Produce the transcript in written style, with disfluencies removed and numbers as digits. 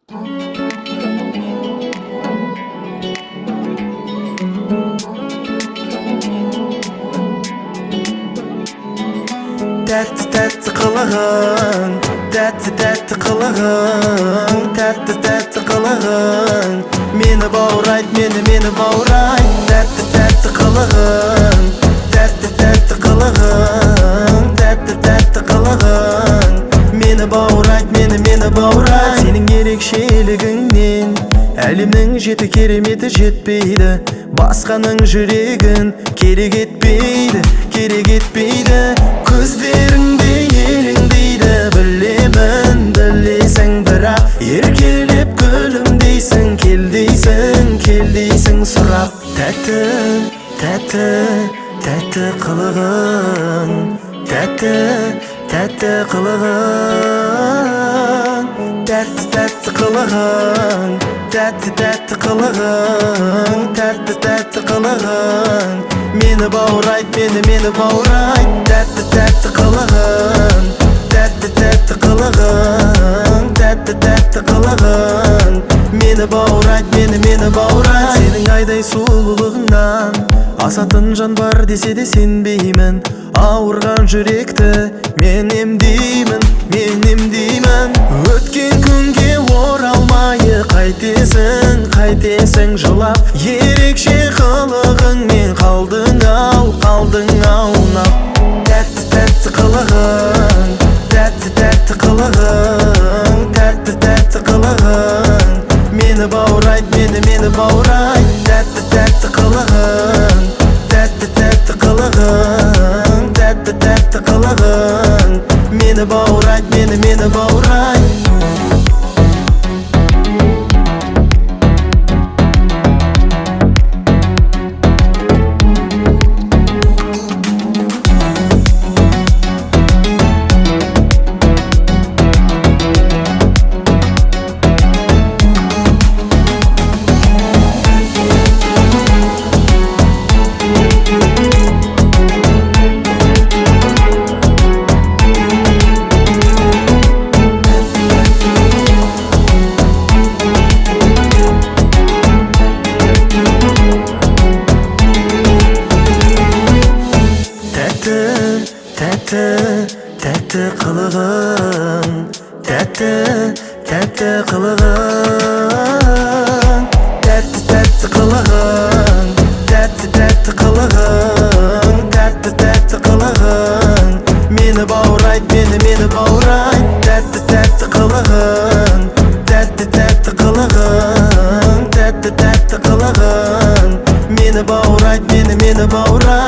Tәтті қылығың, тәтті қылығың, тәтті қылығың, мені баурайт, мені баурайт. Тәтті қылығың, тәтті қылығың, тәтті қылығың, мені баурайт, мені баурайт. Сенің ерекшелігіңнен әлемнің жеті кереметі жетпейді, басқаның жүрегін керек етпейді. Көздеріңде елеңдейді, білемін, білесің, бірақ еркелеп күлімдейсің, келдейсің сұрап. Тәтті қылығың, тәтті қылығың, тәтті қылығың, тәтті қылығың, тәтті қылығың, мені баурайт, мені баурайт. Тәтті қылығың, тәтті қылығың, тәтті қылығың, мені баурайт, мені баурайт. Сенің айдай сұлулығыңнан асатын жан бар десе де сенбеймін. Ауырған жүректі мен емдеймін. Өткен күнге оралмайы қайтесің жылап. Ерекше қылығыңмен қалдың ау ұнап. Тәтті қылығың, тәтті қылығың, тәтті қылығың, мені баурайт, мені баурайт. Тәтті қылығың, тәтті қылығың, тәтті қылығың, мені баурайт, мені баурайт. Тәтті қылығың, тәтті қылығың, тәтті қылығың, тәтті қылығың, тәтті қылығың, мені баурайт, мені баурайт. Тәтті қылығың, тәтті қылығың, тәтті қылығың, мені баурайт, мені баурайт.